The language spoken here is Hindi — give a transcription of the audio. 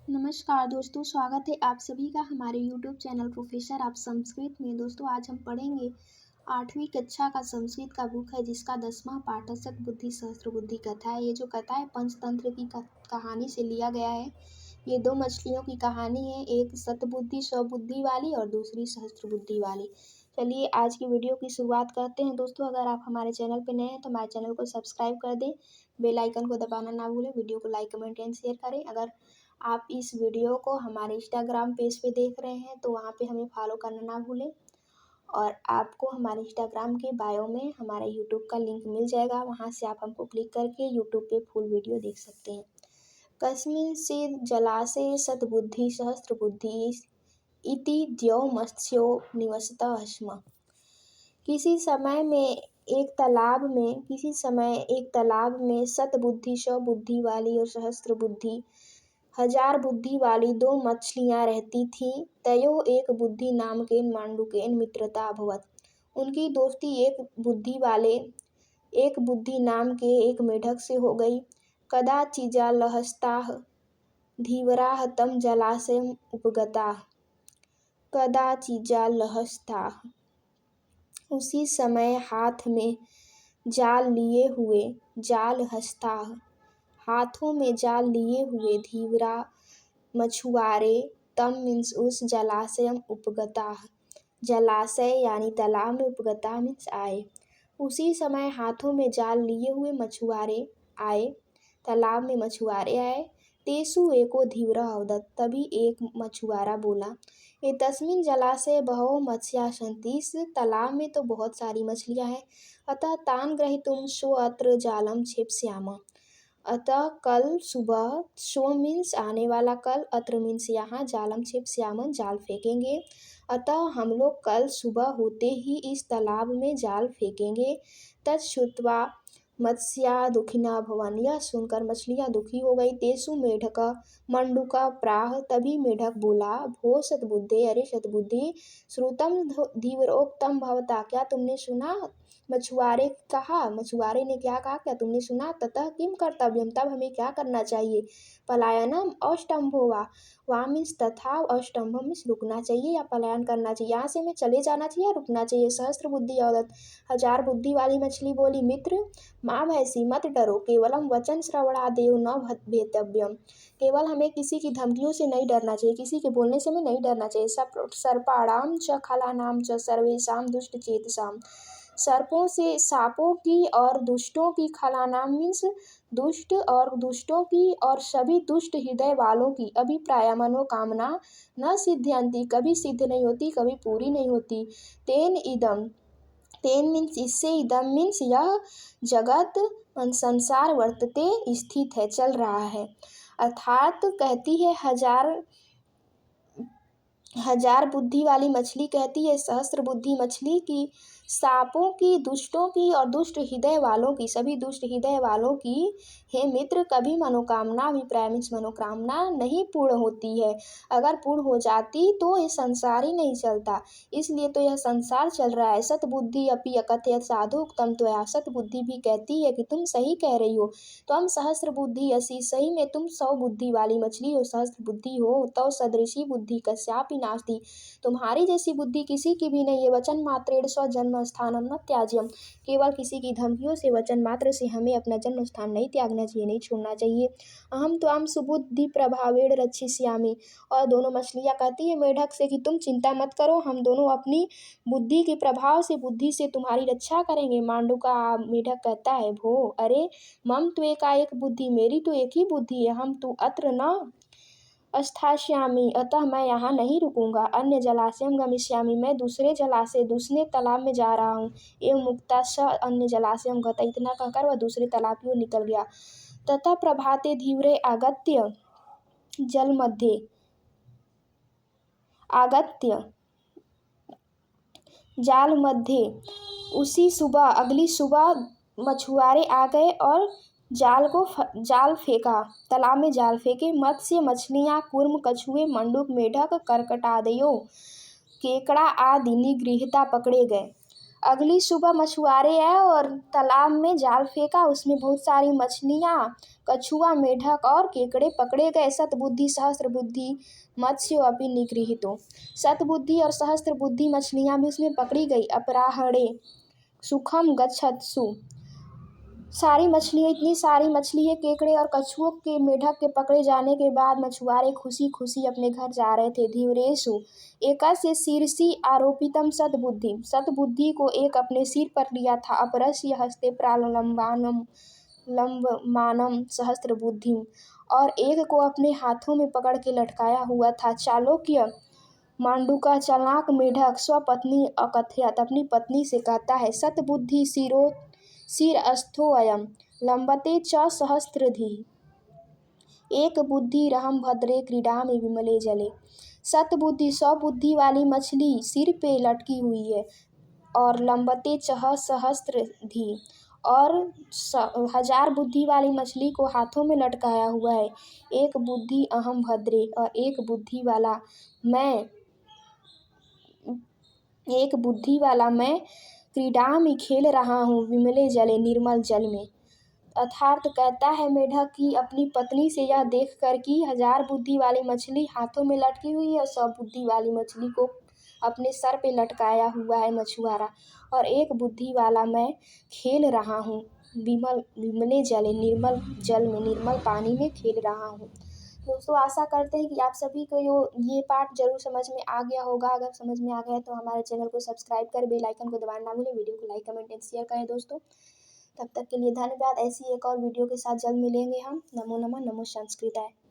नमस्कार दोस्तों, स्वागत है आप सभी का हमारे यूट्यूब चैनल प्रोफेसर आप संस्कृत में। दोस्तों आज हम पढ़ेंगे 8वीं कक्षा का संस्कृत का बुक है जिसका 10वां पाठ है सतबुद्धि सहस्त्रबुद्धि कथा है। ये जो कथा है पंचतंत्र की कहानी से लिया गया है। ये दो मछलियों की कहानी है, एक सतबुद्धि स्वबुद्धि वाली और दूसरी सहस्त्रबुद्धि वाली। चलिए आज की वीडियो की शुरुआत करते हैं। दोस्तों अगर आप हमारे चैनल पर नए हैं तो हमारे चैनल को सब्सक्राइब कर दें, बेल आइकन को दबाना ना भूलें, वीडियो को लाइक कमेंट एंड शेयर करें। अगर आप इस वीडियो को हमारे इंस्टाग्राम पेज पे देख रहे हैं तो वहाँ पे हमें फॉलो करना ना भूलें और आपको हमारे इंस्टाग्राम के बायो में हमारा यूट्यूब का लिंक मिल जाएगा, वहाँ से आप हमको क्लिक करके यूट्यूब पे फुल वीडियो देख सकते हैं। कस्मिन् से जलाशय सतबुद्धि सहस्त्रबुद्धि इति द्यौ मत्स्यो निवसतः स्म। किसी समय एक तालाब में सतबुद्धि स्वबुद्धि वाली और सहस्त्र बुद्धि 1000 बुद्धि वाली दो मछलियाँ रहती थीं। तयोः एक बुद्धि नामकेन माण्डुकेन मित्रता अभवत्। उनकी दोस्ती एक बुद्धि नाम के एक मेढक से हो गई। कदाचिजालहस्ताः धीवराः तं जलाशयम् उपगताः। कदाचिजालहस्ताः उसी समय हाथ में जाल लिए हुए जालहस्ताः हाथों में जाल लिए हुए धीवरा मछुआरे तम मीन्स उस जलाशयम उपगताः जलाशय यानी तालाब में उपगता मीन्स आए। उसी समय हाथों में जाल लिए हुए मछुआरे आए, तालाब में मछुआरे आए। तेसु एको धीवरा अवदत् तभी एक मछुआरा बोला, एतस्मिन् जलाशये बहवो मत्स्याः सन्ति। इस तालाब में तो बहुत सारी मछलियाँ हैं, अतः तान् ग्रहीतुं श्वो अत्र जालं क्षेप्स्यामः। अतः कल सुबह, श्व मीन्स आने वाला कल, अत्र मीन्स यहाँ, जालम क्षेप्स्यामः जाल फेंकेंगे। अतः हम लोग कल सुबह होते ही इस तालाब में जाल फेंकेंगे। तच्छ्रुत्वा मत्स्याः दुःखिनः अभवन्। यह सुनकर मछलियाँ दुखी हो गई। तेषु मेढकः मंडूकः प्राह तभी मेढक बोला, भो सतबुद्धे, अरे सतबुद्धि, श्रुतं धीवरोक्तं भवता, क्या तुमने सुना? मछुआरे ने क्या कहा, क्या तुमने सुना? ततः किम कर्तव्यम, तब हमें क्या करना चाहिए? पलायनम अष्टम्भो वा मीन्स तथा, अष्टम्भम मीन्स रुकना चाहिए या पलायन करना चाहिए, यहाँ से हमें चले जाना चाहिए या रुकना चाहिए। सहस्त्र बुद्धि अवदत् 1000 बुद्धि वाली मछली बोली, मित्र माँ भैंसी मत डरो, केवलम वचन श्रवणादेव न भेतव्यम। केवल हमें किसी की धमकियों से नहीं डरना चाहिए, किसी के बोलने से हमें नहीं डरना चाहिए। सर्पाणाम च खलानाम च सर्वेषां दुष्ट चेतसाम। सांपों की और दुष्टों की, खलानाम मीन्स दुष्ट और दुष्टों की और सभी दुष्ट हृदय वालों की, अभिप्राय मनोकामना न सिद्ध्यन्ति, कभी सिद्ध नहीं होती, कभी पूरी नहीं होती। तेन मीन्स इससे, इदम मीन्स यह, जगत संसार वर्तते स्थित है, चल रहा है। अर्थात कहती है हजार बुद्धि वाली मछली कहती है सहस्त्र बुद्धि मछली की, सांपों की, दुष्टों की और दुष्ट हृदय वालों की, सभी दुष्ट हृदय वालों की, हे मित्र, कभी मनोकामना, अभिप्राय मीन्स मनोकामना नहीं पूर्ण होती है। अगर पूर्ण हो जाती तो ये संसार ही नहीं चलता, इसलिए तो यह संसार चल रहा है। सतबुद्धि अपि अकथयत् साधु उक्तं त्वया। सतबुद्धि भी कहती है कि तुम सही कह रही हो, त्वं सहस्त्र बुद्धि असि, सही में तुम 100 बुद्धि वाली मछली हो, सहस्त्र बुद्धि हो। तव सदृशी बुद्धि कस्यापि नास्ति, तुम्हारी जैसी बुद्धि किसी की भी नहीं है। वचन मात्रेण स्वजन्म स्थानम न त्याज्यम, केवल किसी की धमकियों से, वचन मात्र से हमें अपना जन्म स्थान नहीं त्यागना चाहिए, नहीं छोड़ना चाहिए। अहम त्वां सुबुद्धि प्रभावेण रक्षिष्यामि। और दोनों मछलियाँ कहती है मेढक से कि तुम चिंता मत करो, हम दोनों अपनी बुद्धि के प्रभाव से, बुद्धि से तुम्हारी रक्षा करेंगे। मांडूका मेढक कहता है, भो, अरे मम त्वेका एक बुद्धि, मेरी तो एक ही बुद्धि है, हम तु अत्र न स्थास्यामि, अतः मैं यहाँ नहीं रुकूंगा। अन्य जलाशयम गमिष्यामि, मैं दूसरे जलाशय, दूसरे तालाब में जा रहा हूँ। एवं मुक्ता स अन्य जलाशयम गता, इतना कहकर वह दूसरे तालाब की ओर निकल गया। ततः प्रभाते धीवरे आगत्य जाल मध्य, उसी सुबह, अगली सुबह मछुआरे आ गए और जाल फेंका, तालाब में जाल फेंके। मत्स्य मछलियाँ, कूर्म, कछुए, मंडूक, मेढक, करकटादयो, केकड़ा आदि निगृहीता पकड़े गए। अगली सुबह मछुआरे आए और तालाब में जाल फेंका, उसमें बहुत सारी मछलियाँ, कछुआ, मेढक और केकड़े पकड़े गए। सतबुद्धि सहस्त्र बुद्धि मत्स्य अपि निगृहीतो। सतबुद्धि और सहस्त्र बुद्धि मछलियाँ भी उसमें पकड़ी गई। अपराह्णे सुखम गच्छत्सु। सारी मछलियाँ, इतनी सारी मछली है, केकड़े और कछुओं के, मेढक के पकड़े जाने के बाद मछुआरे खुशी खुशी अपने घर जा रहे थे। धीवरेशु एकस्य शीर्षि आरोपितम सतबुद्धि। सतबुद्धि को एक अपने सिर पर लिया था। अपरस्य हस्ते लंबमानम सहस्त्र बुद्धि, और एक को अपने हाथों में पकड़ के लटकाया हुआ था। चालोक्य मांडूका चालाक मेढक स्वपत्नी अकथयत, अपनी पत्नी से कहता है, सतबुद्धि शिरस्थोऽयं लंबते च सहस्रधि। एक बुद्धि रहम भद्रे क्रीडामि विमले जले। सतबुद्धि 100 बुद्धि वाली मछली सिर पे लटकी हुई है, और लंबते चह सहस्रधि, और 1000 बुद्धि वाली मछली को हाथों में लटकाया हुआ है। एक बुद्धि अहम भद्रे, और एक बुद्धि वाला मैं क्रीडामि खेल रहा हूँ, विमले जले निर्मल जल में। अर्थात कहता है मेढक कि अपनी पत्नी से यह देखकर कि 1000 बुद्धि वाली मछली हाथों में लटकी हुई है, 100 बुद्धि वाली मछली को अपने सर पे लटकाया हुआ है मछुआरा, और एक बुद्धि वाला मैं खेल रहा हूँ विमले जले, निर्मल जल में, निर्मल पानी में खेल रहा हूँ। दोस्तों, आशा करते हैं कि आप सभी को ये पाठ जरूर समझ में आ गया होगा। अगर समझ में आ गया है तो हमारे चैनल को सब्सक्राइब करें, बेल आइकन को दबाना ना भूलें, वीडियो को लाइक कमेंट एंड शेयर करें दोस्तों। तब तक के लिए धन्यवाद। ऐसी एक और वीडियो के साथ जल्द मिलेंगे हम। नमो नमः, नमो संस्कृताय।